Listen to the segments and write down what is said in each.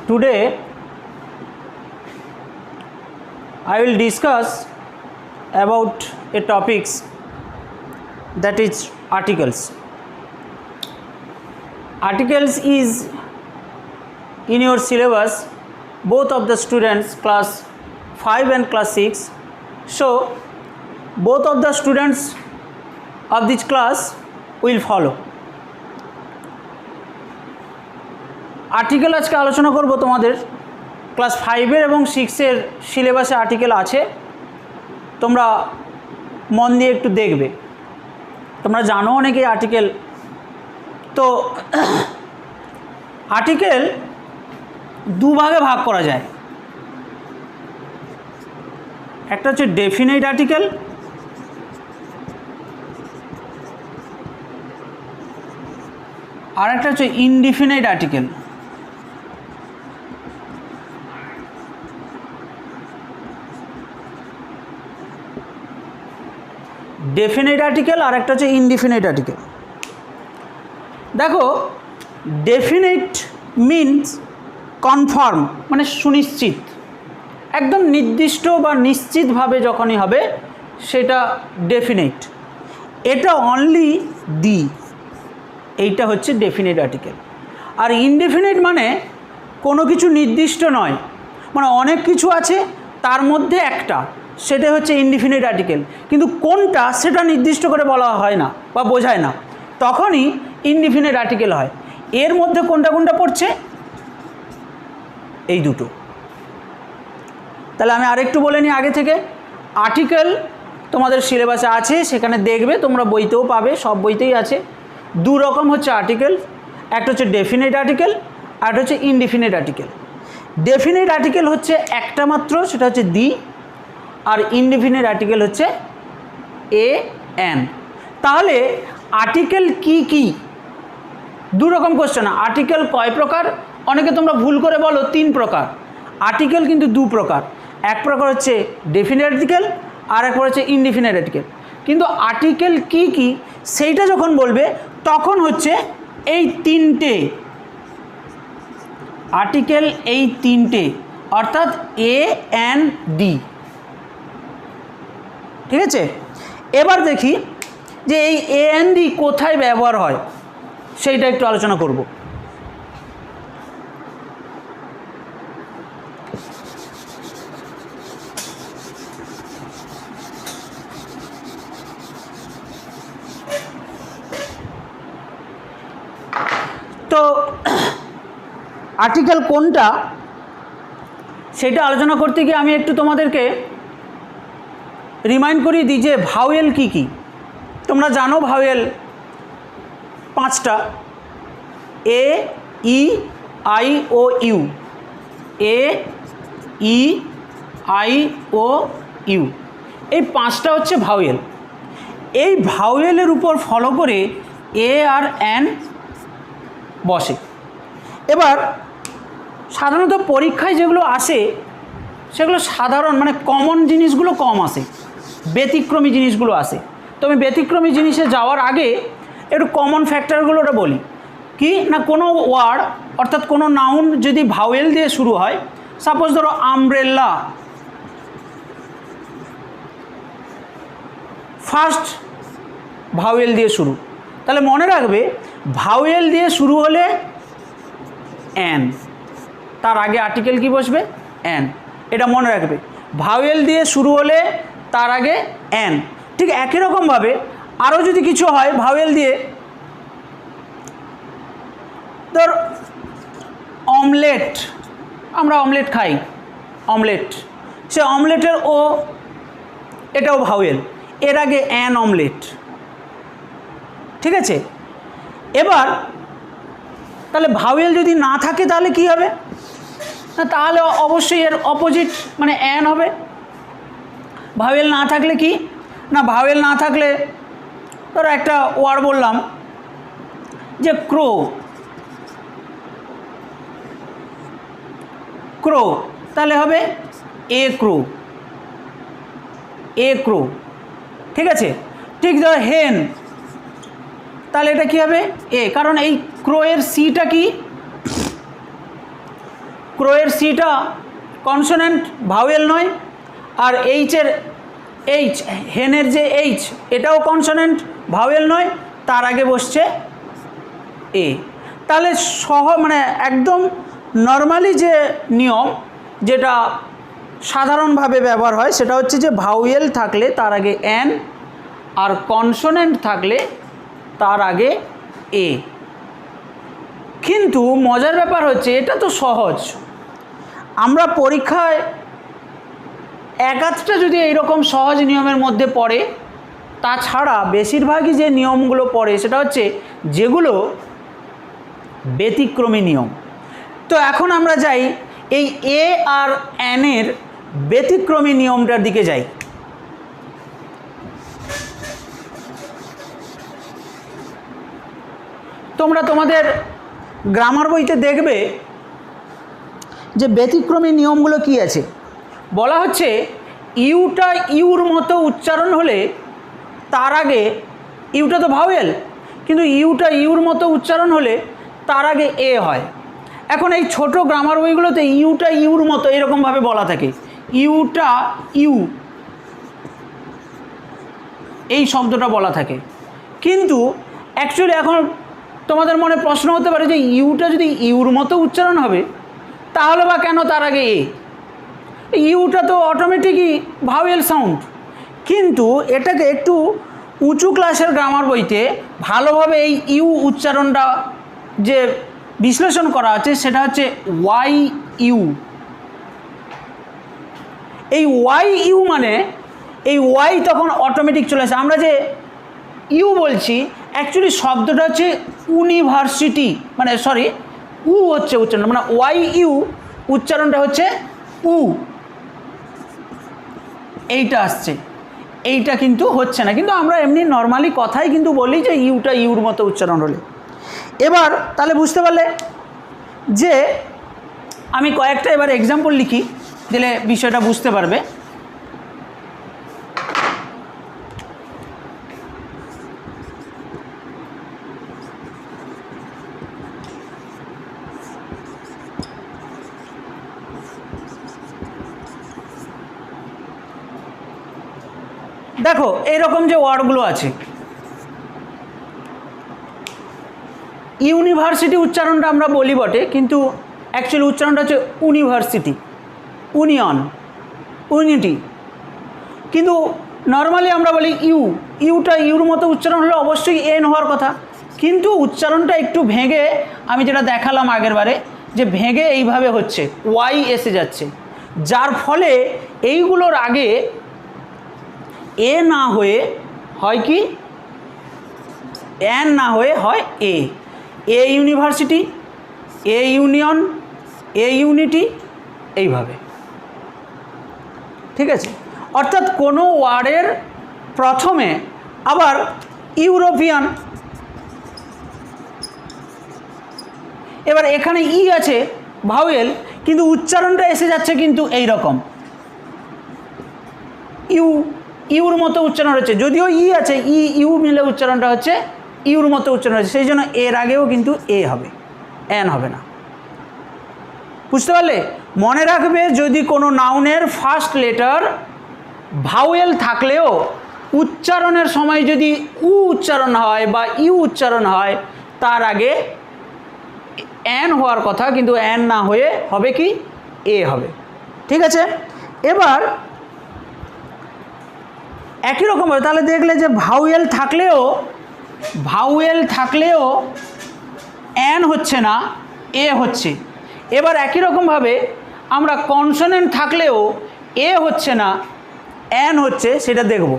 Today I will discuss about a topics that is articles. Articles is in your syllabus both of the students class 5 and class 6. So both of the students of this class will follow. Article আজকে আলোচনা করব তোমাদের class 5 এর এবং 6 এর সিলেবাসে article আছে, তোমরা মন দিয়ে একটু দেখবে। তোমরা জানো অনেকেই আর্টিকেল, তো আর্টিকেল দুভাগে ভাগ করা যায়। একটা হচ্ছে ডেফিনিট আর্টিকেল, আর একটা হচ্ছে ইনডিফিনিট আর্টিকেল। ডেফিনিট আর্টিকেল আর একটা হচ্ছে ইনডিফিনিট আর্টিকেল। দেখো, ডেফিনিট মিনস কনফার্ম, মানে সুনিশ্চিত, একদম নির্দিষ্ট বা নিশ্চিতভাবে যখনই হবে সেটা ডেফিনিট। এটা অনলি দি, এইটা হচ্ছে ডেফিনিট আর্টিকেল। আর ইনডেফিনিট মানে কোনো কিছু নির্দিষ্ট নয়, মানে অনেক কিছু আছে তার মধ্যে একটা, সেটা হচ্ছে ইনডেফিনিট আর্টিকেল। কিন্তু কোনটা সেটা নির্দিষ্ট করে বলা হয় না বা বোঝায় না, তখনই ইনডেফিনিট আর্টিকেল হয়। এর মধ্যে কোনটা কোনটা পড়ছে? এই দুটো। তাহলে আমি আরেকটু বলে নিই আগে থেকে। আর্টিকেল তোমাদের সিলেবাসে আছে, সেখানে দেখবে, তোমরা বইতেও পাবে, সব বইতেই আছে। দু রকম হচ্ছে আর্টিকেল, একটা হচ্ছে ডেফিনিট আর্টিকেল আর একটা হচ্ছে ইনডেফিনিট আর্টিকেল। ডেফিনিট আর্টিকেল হচ্ছে একটা মাত্র, সেটা হচ্ছে দি, আর ইনডেফিনিট আর্টিকেল হচ্ছে এ এন। তাহলে আর্টিকেল কি কি? দু রকম কোশ্চেন। আর্টিকেল কয় প্রকার? অনেকে তোমরা ভুল করে বলো 3 প্রকার। আর্টিকেল কিন্তু 2 প্রকার। এক প্রকার হচ্ছে ডেফিনিট আর্টিকেল, আর এক প্রকার হচ্ছে ইনডেফিনিট আর্টিকেল। কিন্তু আর্টিকেল কি কি সেইটা যখন বলবে তখন হচ্ছে এই 3টে আর্টিকেল, এই 3টে, অর্থাৎ এ এন ডি। ঠিক আছে, এবার দেখি যে এই এ এন ডি কোথায় ব্যবহার হয় সেইটা একটু আলোচনা করব। তো আর্টিকেল কোনটা সেটা আলোচনা করতে গিয়ে আমি একটু তোমাদেরকে রিমাইন্ড করিয়ে দিই যে ভাওয়েল কি কি। তোমরা জানো ভাওয়েল 5টা: A, E, I, O, U. A, E, I, O, U, এই 5টা হচ্ছে ভাওয়েল। এই ভাওয়েলের উপর ফলো করে এ আর এন বসে। এবার সাধারণত পরীক্ষায় যেগুলো আসে সেগুলো সাধারণ, মানে কমন জিনিসগুলো কম আসে, ব্যতিক্রমী জিনিসগুলো আসে। তো আমি ব্যতিক্রমী জিনিসে যাওয়ার আগে একটু কমন ফ্যাক্টরগুলোটা বলি। কি না, কোনো ওয়ার্ড অর্থাৎ কোনো নাউন যদি ভাওয়েল দিয়ে শুরু হয়, সাপোজ ধরো আমব্রেলা, ফার্স্ট ভাওয়েল দিয়ে শুরু, তাহলে মনে রাখবে ভাওয়েল দিয়ে শুরু হলে এন, তার আগে আর্টিকেল কি বসবে? এন। এটা মনে রাখবে, ভাওয়েল দিয়ে শুরু হলে তার আগে এন। ঠিক একই রকমভাবে আরও যদি কিছু হয় ভাওয়েল দিয়ে, ধর অমলেট, আমরা অমলেট খাই, অমলেট, সে অমলেটের ও, এটাও ভাওয়েল, এর আগে এন অমলেট। ঠিক আছে, এবার তাহলে ভাওয়েল যদি না থাকে তাহলে কি হবে? না, তাহলে অবশ্যই এর অপোজিট মানে এন হবে। ভাওয়েল না থাকলে কি না, ভাওয়েল না থাকলে ধরো একটা ওয়ার্ড বললাম যে ক্রো, ক্রো, তাহলে হবে এ ক্রো, এ ক্রো। ঠিক আছে, ঠিক ধরো হেন, তাহলে এটা কি হবে? এ, কারণ এই ক্রো এর সিটা কি? ক্রোয়ের সিটা কনসোনেন্ট, ভাওয়েল নয়। আর এইচের এইচ, হেনের যে এইচ, এটাও কনসোনেন্ট, ভাওয়েল নয়। তার আগে বসছে এ। তাহলে মানে একদম নর্মালি যে নিয়ম, যেটা সাধারণভাবে ব্যবহার হয়, সেটা হচ্ছে যে ভাওয়েল থাকলে তার আগে এন, আর কনসোনেন্ট থাকলে তার আগে এ। কিন্তু মজার ব্যাপার হচ্ছে, এটা তো সহজ, আমরা পরীক্ষায় এক আধটা যদি এইরকম সহজ নিয়মের মধ্যে পড়ে, তাছাড়া বেশিরভাগই যে নিয়মগুলো পড়ে সেটা হচ্ছে যেগুলো ব্যতিক্রমী নিয়ম। তো এখন আমরা যাই এই এ আর এন এর ব্যতিক্রমী নিয়মটার দিকে যাই। তোমরা তোমাদের গ্রামার বইতে দেখবে যে ব্যতিক্রমী নিয়মগুলো কি আছে। বলা হচ্ছে ইউটা ইউর মতো উচ্চারণ হলে তার আগে, ইউটা তো ভাওয়েল, কিন্তু ইউটা ইউর মতো উচ্চারণ হলে তার আগে এ হয়। এখন এই ছোট গ্রামার বইগুলোতে ইউটা ইউর মতো এরকমভাবে বলা থাকে, ইউটা ইউ, এই শব্দটা বলা থাকে। কিন্তু অ্যাকচুয়ালি এখন তোমাদের মনে প্রশ্ন হতে পারে যে ইউটা যদি ইউর মতো উচ্চারণ হবে, তাহলে বা কেন তার আগে এ? ইউটা তো অটোমেটিকই ভাওয়েল সাউন্ড। কিন্তু এটাকে একটু উঁচু ক্লাসের গ্রামার বইতে ভালোভাবে এই ইউ উচ্চারণটা যে বিশ্লেষণ করা আছে, সেটা হচ্ছে ওয়াই ইউ। এই ওয়াই ইউ মানে এই ওয়াই তখন অটোমেটিক চলে আসে। আমরা যে ইউ বলছি, অ্যাকচুয়ালি শব্দটা হচ্ছে ইউনিভার্সিটি, মানে সরি, উ হচ্ছে উচ্চারণ, মানে ওয়াই ইউ উচ্চারণটা হচ্ছে উ, এইটা আসছে, এইটা কিন্তু হচ্ছে না। কিন্তু আমরা এমনি নর্মালি কথাই কিন্তু বলি যে ইউটা ইউর মতো উচ্চারণ হলে। এবার তাহলে বুঝতে পারলে যে আমি কয়েকটা এবার এক্সাম্পল লিখি, দিলে বিষয়টা বুঝতে পারবে। দেখো এইরকম যে ওয়ার্ডগুলো আছে, ইউনিভার্সিটি উচ্চারণটা আমরা বলি বটে, কিন্তু অ্যাকচুয়ালি উচ্চারণটা হচ্ছে ইউনিভার্সিটি, ইউনিয়ন, ইউনিটি। কিন্তু নর্মালি আমরা বলি ইউ, ইউটা ইউর মতো উচ্চারণ হলে অবশ্যই এন হওয়ার কথা, কিন্তু উচ্চারণটা একটু ভেঙে, আমি যেটা দেখালাম আগের বারে, যে ভেঙে এইভাবে হচ্ছে, ওয়াই এসে যাচ্ছে, যার ফলে এইগুলোর আগে এ না হয়ে হয় কি, এন না হয়ে হয় a. A university, a union, a unity, এইভাবে। ঠিক আছে? অর্থাৎ কোনো ওয়ার্ডের প্রথমে আবার ইউরোপিয়ান, এবার এখানে ই আছে ভাওয়েল, কিন্তু উচ্চারণটা এসে যাচ্ছে কিন্তু এই রকম, ইউ, ইউর মতো উচ্চারণ হচ্ছে, যদিও ই আছে, ই ইউ মিলে উচ্চারণটা হচ্ছে ইউর মতো উচ্চারণ হচ্ছে, সেই জন্য এর আগেও কিন্তু এ হবে, এন হবে না। বুঝতে পারলে? মনে রাখবে, যদি কোনো নাউনের ফার্স্ট লেটার ভাওয়েল থাকলেও উচ্চারণের সময় যদি উ উচ্চারণ হয় বা ইউ উচ্চারণ হয়, তার আগে এন হওয়ার কথা, কিন্তু এন না হয়ে হবে কি, এ হবে। ঠিক আছে? এবার একই রকমভাবে তাহলে দেখলে যে ভাওয়েল থাকলেও এন হচ্ছে না, এ হচ্ছে। এবার একই রকমভাবে আমরা কনসোনেন্ট থাকলেও এ হচ্ছে না, এন হচ্ছে, সেটা দেখব।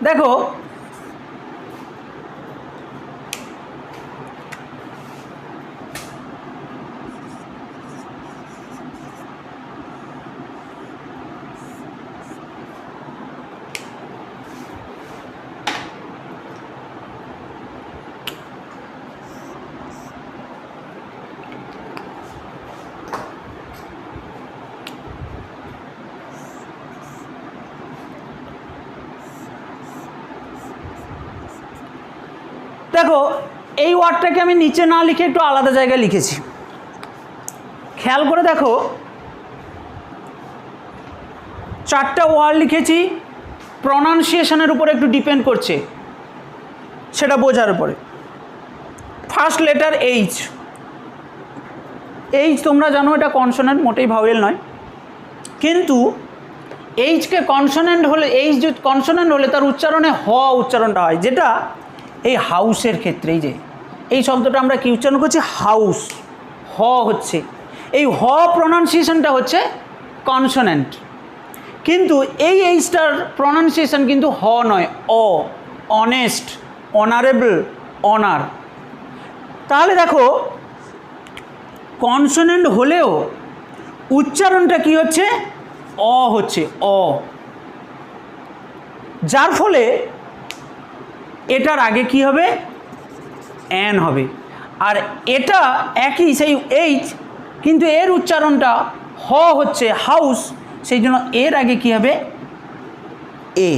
দেখো দেখো এই ওয়ার্ডটাকে আমি নিচে না লিখে একটু আলাদা জায়গায় লিখেছি, খেয়াল করে দেখো। 4টা ওয়ার্ড লিখেছি, প্রনাউন্সিয়েশনের উপর একটু ডিপেন্ড করছে, সেটা বোঝার উপরে। First letter H. এইচ তোমরা জানো এটা কনসোনেন্ট, মোটেই ভাওয়েল নয়, কিন্তু এইচকে কনসোনেন্ট হলে, এইচ যে কনসোনেন্ট হলে তার উচ্চারণে হ উচ্চারণটা হয়, যেটা এই হাউসের ক্ষেত্রে, এই যে এই শব্দটা আমরা কি উচ্চারণ করছি, হাউস, হ হচ্ছে, এই হ প্রনাউন্সিয়েশনটা হচ্ছে কনসোনেন্ট। কিন্তু এই এইচটার প্রনাউন্সিয়েশন কিন্তু হ নয়, অ, অনেস্ট, অনারেবল, অনার। তাহলে দেখো কনসোনেন্ট হলেও উচ্চারণটা কি হচ্ছে, অ হচ্ছে, অ, যার ফলে এটার আগে কি হবে, অ্যান হবে। আর এটা একই সেই এইচ, কিন্তু এর উচ্চারণটা হ হচ্ছে, হাউস, সেই জন্য এর আগে কি হবে, এ।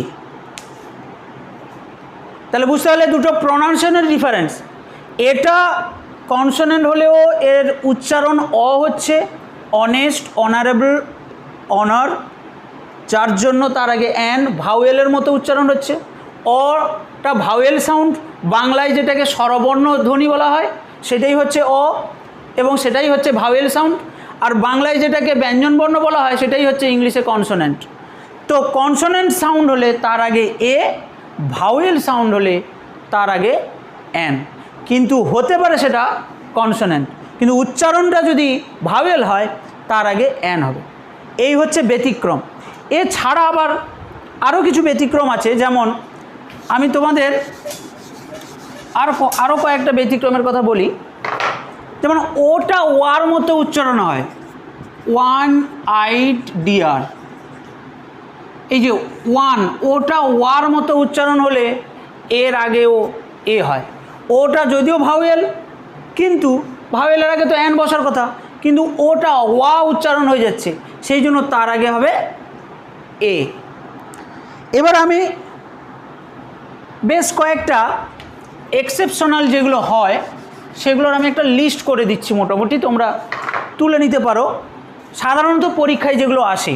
তাহলে বুঝতে পারলে দুটো প্রনাউন্সিয়েশনের ডিফারেন্স। এটা কনসোনেন্ট হলেও এর উচ্চারণ অ হচ্ছে, অনেস্ট, অনারেবল, অনার, যার জন্য তার আগে অ্যান, ভাওয়েলের মতো উচ্চারণ হচ্ছে। অটা ভাওয়েল সাউন্ড, বাংলায় যেটাকে স্বরবর্ণ ধ্বনি বলা হয় সেটাই হচ্ছে অ, এবং সেটাই হচ্ছে ভাওয়েল সাউন্ড। আর বাংলায় যেটাকে ব্যঞ্জনবর্ণ বলা হয় সেটাই হচ্ছে ইংলিশে কনসোনেন্ট। তো কনসোনেন্ট সাউন্ড হলে তার আগে এ, ভাওয়েল সাউন্ড হলে তার আগে অ্যান, কিন্তু হতে পারে সেটা কনসোনেন্ট, কিন্তু উচ্চারণটা যদি ভাওয়েল হয় তার আগে অ্যান হবে। এই হচ্ছে ব্যতিক্রম। এছাড়া আবার আরও কিছু ব্যতিক্রম আছে, যেমন আমি তোমাদের আরও কয়েকটা ব্যতিক্রমের কথা বলি। যেমন ওটা ওয়ার মতো উচ্চারণ হয়, ওয়ান আইড ডিয়ার। এই যে ওয়ান, ওটা ওয়ার মতো উচ্চারণ হলে এর আগেও এ হয়। ওটা যদিও ভাওয়েল, কিন্তু ভাওয়েলের আগে তো অ্যান বসার কথা, কিন্তু ওটা ওয়া উচ্চারণ হয়ে যাচ্ছে, সেই জন্য তার আগে হবে এ। এবার আমি বেশ কয়েকটা এক্সেপশনাল যেগুলো হয় সেগুলোর আমি একটা লিস্ট করে দিচ্ছি, মোটামুটি তোমরা তুলে নিতে পারো, সাধারণত পরীক্ষায় যেগুলো আসে।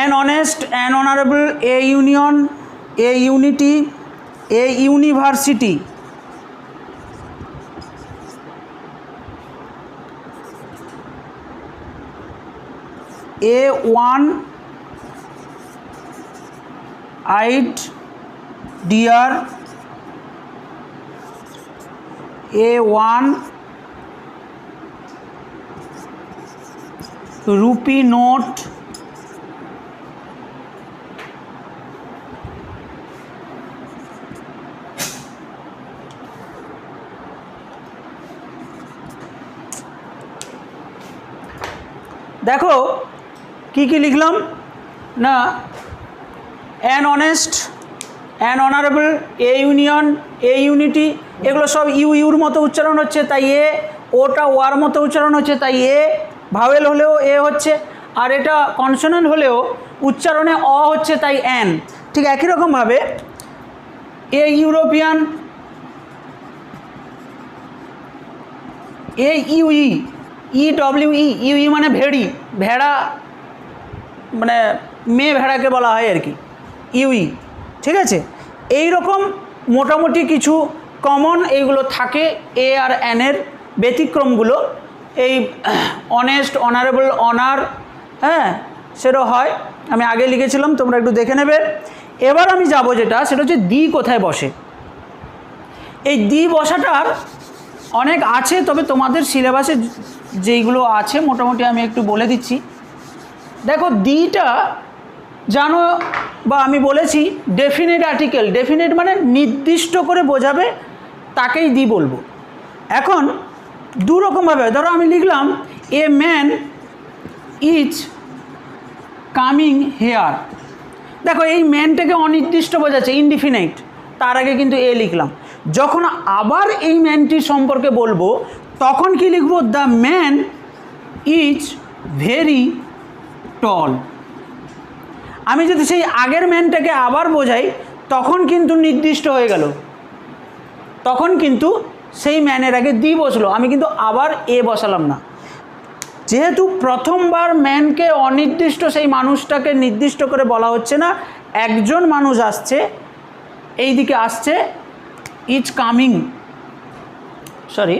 An honest, an honorable, a union, a unity, a university, a one-eyed deer, a one rupee note, দেখো কি কি লিখলাম না, an honest, an honourable, A union, a unity, এগুলো সব ইউর মতো উচ্চারণ হচ্ছে তাই এ, ওটা ওয়ার মতো উচ্চারণ হচ্ছে তাই এ, ভাওয়েল হলেও এ হচ্ছে, আর এটা কনসোনেন্ট হলেও উচ্চারণে অ হচ্ছে তাই অ্যান। ঠিক একই রকমভাবে a European, A UE, ইডব্লিউই, UE মানে ভেড়ি, ভেড়া মানে মেয়ে ভেড়াকে বলা হয় আর কি, ইউই। ঠিক আছে, এই রকম মোটামুটি কিছু কমন এইগুলো থাকে এ আর অ্যানের ব্যতিক্রমগুলো। এই অনেস্ট, অনারেবল, অনার, হ্যাঁ সেটা হয়, আমি আগে লিখেছিলাম, তোমরা একটু দেখে নেবে। এবার আমি যাব যেটা, সেটা হচ্ছে দি কোথায় বসে। এই দি বসাটার অনেক আছে, তবে তোমাদের সিলেবাসে যেইগুলো আছে মোটামুটি আমি একটু বলে দিচ্ছি। দেখো দিটা জানো বা আমি বলেছি ডেফিনিট আর্টিকেল, ডেফিনিট মানে নির্দিষ্ট করে বোঝাবে, তাকেই দি বলবো। এখন দু রকমভাবে, ধরো আমি লিখলাম a man is coming here. দেখো এই ম্যানটাকে অনির্দিষ্ট বোঝাচ্ছে, ইনডিফিনাইট, তার আগে কিন্তু এ লিখলাম। যখন আবার এই ম্যানটির সম্পর্কে বলবো তখন কি লিখবো? The man is very tall. আমি যদি সেই আগের ম্যানটাকে আবার বোঝাই তখন কিন্তু নির্দিষ্ট হয়ে গেল, তখন কিন্তু সেই ম্যানের আগে দি বসলো, আমি কিন্তু আবার এ বসালাম না। যেহেতু প্রথমবার ম্যানকে অনির্দিষ্ট সেই মানুষটাকে নির্দিষ্ট করে বলা হচ্ছে না, একজন মানুষ আসছে, এই দিকে আসছে, is coming, sorry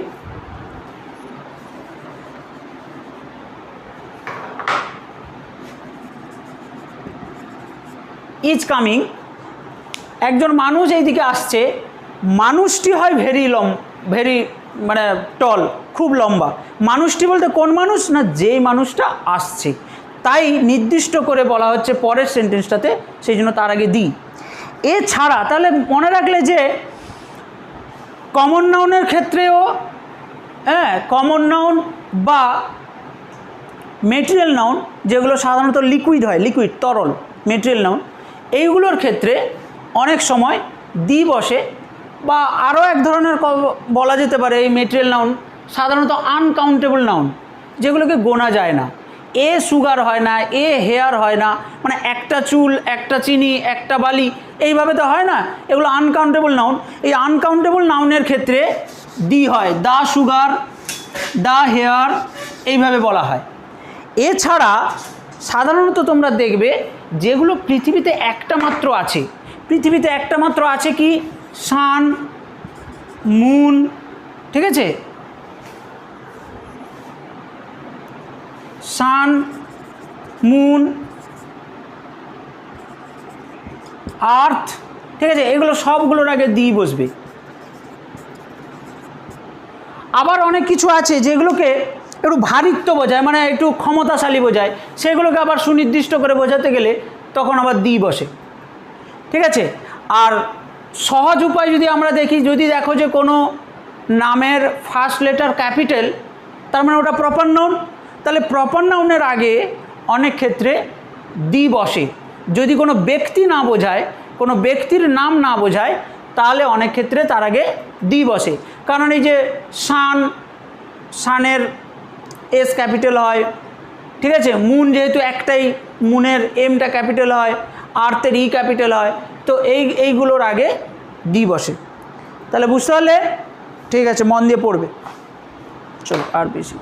is coming, একজন মানুষ এই দিকে আসছে, মানুষটি হয় ভেরি মানে টল, খুব লম্বা। মানুষটি বলতে কোন মানুষ? না যেই মানুষটা আসছে, তাই নির্দিষ্ট করে বলা হচ্ছে পরের সেন্টেন্সটাতে, সেই জন্য তার আগে দিই। এছাড়া তাহলে মনে রাখলে যে কমন নাউনের ক্ষেত্রেও, হ্যাঁ, কমন নাউন বা মেটেরিয়াল নাউন, যেগুলো সাধারণত লিকুইড হয়, লিকুইড তরল মেটেরিয়াল নাউন, এইগুলোর ক্ষেত্রে অনেক সময় দি বসে। বা আরও এক ধরনের বলা যেতে পারে এই মেটেরিয়াল নাউন সাধারণত আনকাউন্টেবল নাউন, যেগুলোকে গোনা যায় না। এ সুগার হয় না, এ হেয়ার হয় না, মানে একটা চুল, একটা চিনি, একটা বালি, এইভাবে তো হয় না, এগুলো আনকাউন্টেবল নাউন। এই আনকাউন্টেবল নাউনের ক্ষেত্রে দি হয়, দা সুগার, দা হেয়ার, এইভাবে বলা হয়। এছাড়া সাধারণত তোমরা দেখবে যেগুলো পৃথিবীতে একটা মাত্র আছে, পৃথিবীতে একটা মাত্র আছে কি? সান, মুন, ঠিক আছে, সান, মুন, আর্থ, ঠিক আছে, এগুলো সবগুলোর আগে দি বসবে। আবার অনেক কিছু আছে যেগুলোকে একটু ভারিত্ব বোঝায়, মানে একটু ক্ষমতাশালী বোঝায়, সেগুলোকে আবার সুনির্দিষ্ট করে বোঝাতে গেলে তখন আবার দি বসে, ঠিক আছে। আর সহজ উপায় যদি আমরা দেখি, যদি দেখো যে কোনো নামের ফার্স্ট লেটার ক্যাপিটাল, তার মানে ওটা প্রপার নাউন, তাহলে প্রপার নাউনের আগে অনেক ক্ষেত্রে দি বসে। যদি কোনো ব্যক্তি না বোঝায়, কোনো ব্যক্তির নাম না বোঝায়, তাহলে অনেক ক্ষেত্রে তার আগে দি বসে। কারণ এই যে সান, সানের এস ক্যাপিটাল হয়, ঠিক আছে, মুন যেহেতু একটাই, মুনের এমটা ক্যাপিটাল হয়, আর্থের ই ক্যাপিটাল হয়, তো এইগুলোর আগে দি বসে। তাহলে বুঝতে পারলে? ঠিক আছে, মন দিয়ে পড়বে। চলো আর বেশি